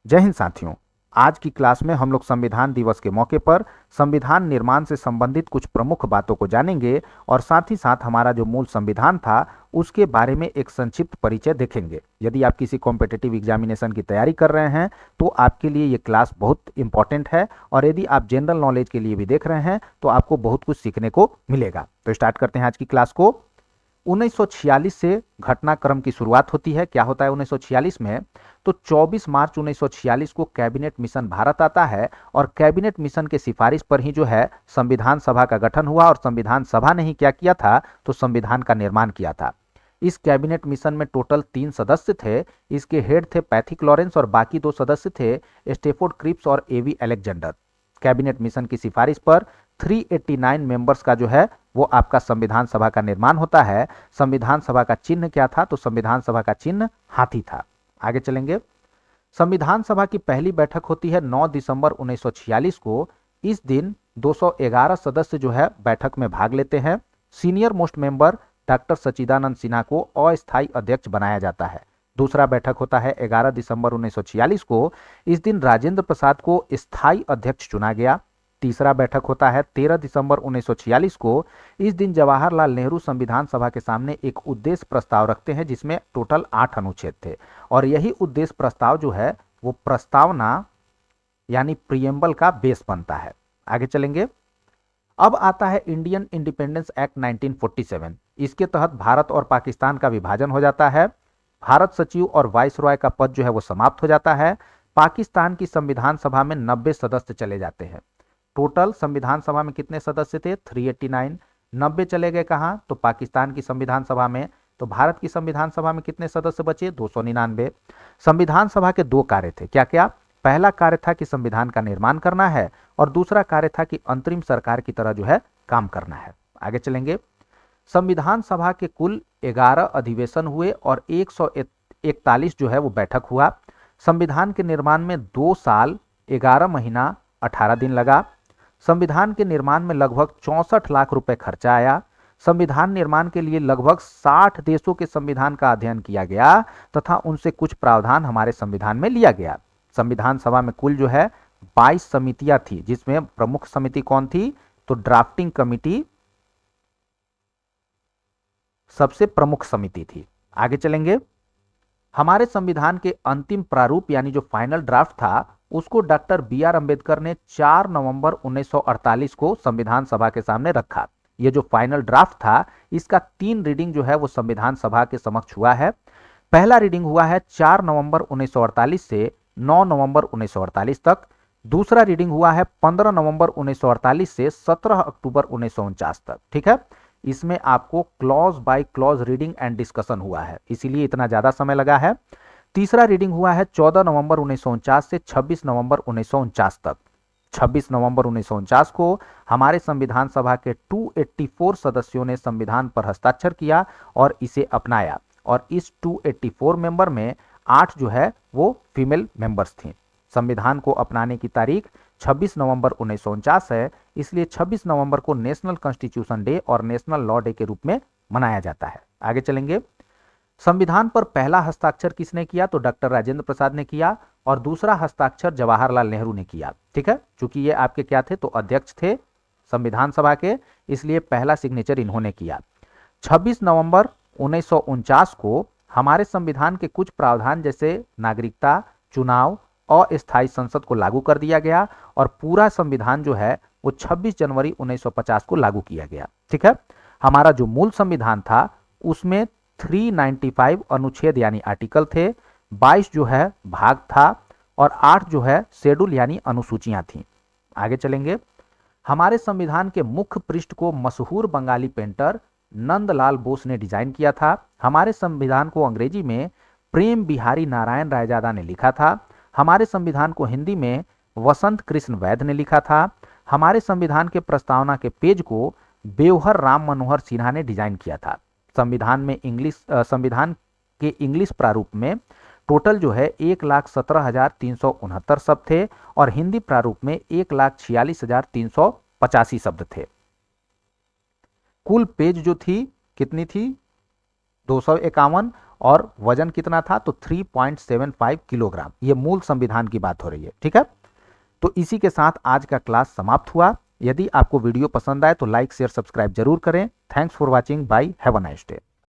जय हिंद साथियों। आज की क्लास में हम लोग संविधान दिवस के मौके पर संविधान निर्माण से संबंधित कुछ प्रमुख बातों को जानेंगे और साथ ही साथ हमारा जो मूल संविधान था उसके बारे में एक संक्षिप्त परिचय देखेंगे। यदि आप किसी कॉम्पिटिटिव एग्जामिनेशन की तैयारी कर रहे हैं तो आपके लिए ये क्लास बहुत इंपॉर्टेंट है, और यदि आप जनरल नॉलेज के लिए भी देख रहे हैं तो आपको बहुत कुछ सीखने को मिलेगा। तो स्टार्ट करते हैं आज की क्लास को। 1946 से घटनाक्रम की शुरुआत होती है। क्या होता है 1946 में? तो 24 मार्च 1946 को कैबिनेट मिशन भारत आता है, और कैबिनेट मिशन के सिफारिश पर ही जो है संविधान सभा का गठन हुआ, और संविधान सभा ने ही क्या किया था, तो संविधान का निर्माण किया था। इस कैबिनेट मिशन में टोटल 3 सदस्य थे। इसके हेड थे पैथिक लॉरेंस और बाकी 2 सदस्य थे स्टेफोर्ड क्रिप्स और एवी अलेक्जेंडर। कैबिनेट मिशन की सिफारिश पर 389 मेंबर्स का जो है वो आपका संविधान सभा का निर्माण होता है। संविधान सभा का चिन्ह क्या था? तो संविधान सभा का चिन्ह हाथी था। आगे चलेंगे। संविधान सभा की पहली बैठक होती है 9 दिसंबर 1946 को। इस दिन 211 सदस्य जो है बैठक में भाग लेते हैं। सीनियर मोस्ट मेंबर डॉक्टर सच्चिदानंद सिन्हा को अस्थायी अध्यक्ष बनाया जाता है। दूसरा बैठक होता है 11 दिसंबर 1946 को। इस दिन राजेंद्र प्रसाद को स्थायी अध्यक्ष चुना गया। तीसरा बैठक होता है 13 दिसंबर 1946 को। इस दिन जवाहरलाल नेहरू संविधान सभा के सामने एक उद्देश्य प्रस्ताव रखते हैं जिसमें टोटल 8 अनुच्छेद थे, और यही उद्देश्य प्रस्ताव जो है वो प्रस्तावना यानी प्रियम्बल का बेस बनता है। आगे चलेंगे। अब आता है इंडियन इंडिपेंडेंस एक्ट 1947। इसके तहत भारत और पाकिस्तान का विभाजन हो जाता है। भारत सचिव और वाइसरॉय का पद जो है वो समाप्त हो जाता है। पाकिस्तान की संविधान सभा में 90 सदस्य चले जाते हैं। टोटल संविधान सभा में कितने सदस्य थे? 389। 90 चले गए कहां? तो पाकिस्तान की संविधान सभा में। तो भारत की संविधान सभा में कितने सदस्य बचे? 299। संविधान सभा के 2 कार्य थे। क्या क्या? पहला कार्य था कि संविधान का निर्माण करना है, और दूसरा कार्य था कि अंतरिम सरकार की तरह जो है काम करना है। आगे चलेंगे। संविधान सभा के कुल 11 अधिवेशन हुए और 141 जो है वो बैठक हुआ। संविधान के निर्माण में 2 साल 11 महीना 18 दिन लगा। संविधान के निर्माण में लगभग 64 लाख रुपए खर्चा आया। संविधान निर्माण के लिए लगभग 60 देशों के संविधान का अध्ययन किया गया तथा उनसे कुछ प्रावधान हमारे संविधान में लिया गया। संविधान सभा में कुल जो है 22 समितियां थी, जिसमें प्रमुख समिति कौन थी? तो ड्राफ्टिंग कमिटी सबसे प्रमुख समिति थी। आगे चलेंगे। हमारे संविधान के अंतिम प्रारूप यानी जो फाइनल ड्राफ्ट था उसको डॉक्टर बी आर अंबेडकर ने 4 नवंबर 1948 को संविधान सभा के सामने रखा। ये जो फाइनल ड्राफ्ट था इसका 3 रीडिंग जो है वो संविधान सभा के समक्ष हुआ है। पहला रीडिंग हुआ है 4 नवंबर 1948 से 9 नवंबर 1948 तक। दूसरा रीडिंग हुआ है 15 नवंबर 1948 से 17 अक्टूबर 1949 तक। ठीक है, इसमें आपको clause by clause reading and discussion हुआ है, इसीलिए इतना ज्यादा समय लगा है। तीसरा रीडिंग हुआ है 14 नवंबर 1949 से 26 नवंबर 1949 तक। 26 नवंबर 1949 को हमारे संविधान सभा के 284 सदस्यों ने संविधान पर हस्ताक्षर किया और इसे अपनाया, और इस 284 मेंबर में 8 जो है वो फीमेल मेंबर्स थी। संविधान को अपनाने की तारीख 26 नवंबर 1949 है, इसलिए 26 नवंबर को नेशनल कॉन्स्टिट्यूशन डे और नेशनल लॉ डे के रूप में मनाया जाता है। आगे चलेंगे। संविधान पर पहला हस्ताक्षर किसने किया? तो डॉक्टर राजेंद्र प्रसाद ने किया, और दूसरा हस्ताक्षर जवाहरलाल नेहरू ने किया। ठीक है, चूंकि ये आपके क्या थे? तो अध्यक्ष थे संविधान सभा के, इसलिए पहला सिग्नेचर इन्होंने किया। 26 नवंबर 1949 को हमारे संविधान के कुछ प्रावधान जैसे नागरिकता, चुनाव, अस्थायी संसद को लागू कर दिया गया, और पूरा संविधान जो है वो 26 जनवरी 1950 को लागू किया गया। ठीक है, हमारा जो मूल संविधान था उसमें 395 अनुच्छेद यानी आर्टिकल थे, 22 जो है भाग था, और 8 जो है शेड्यूल यानी अनुसूचियां थी। आगे चलेंगे। हमारे संविधान के मुख्य पृष्ठ को मशहूर बंगाली पेंटर नंदलाल बोस ने डिजाइन किया था। हमारे संविधान को अंग्रेजी में प्रेम बिहारी नारायण रायजादा ने लिखा था। हमारे संविधान को हिंदी में वसंत कृष्ण वैद्य ने लिखा था। हमारे संविधान के प्रस्तावना के पेज को बेवहर राम मनोहर सिन्हा ने डिजाइन किया था। संविधान के इंग्लिश प्रारूप में टोटल जो है 1,17,369 शब्द थे, और हिंदी प्रारूप में 1,46,385 शब्द थे। कुल पेज जो थी कितनी थी? 251, और वजन कितना था, तो 3.75 किलोग्राम। ये मूल संविधान की बात हो रही है, ठीक है। तो इसी के साथ आज का क्लास समाप्त हुआ। यदि आपको वीडियो पसंद आए तो लाइक शेयर सब्सक्राइब जरूर करें। Thanks for watching, bye, have a nice day.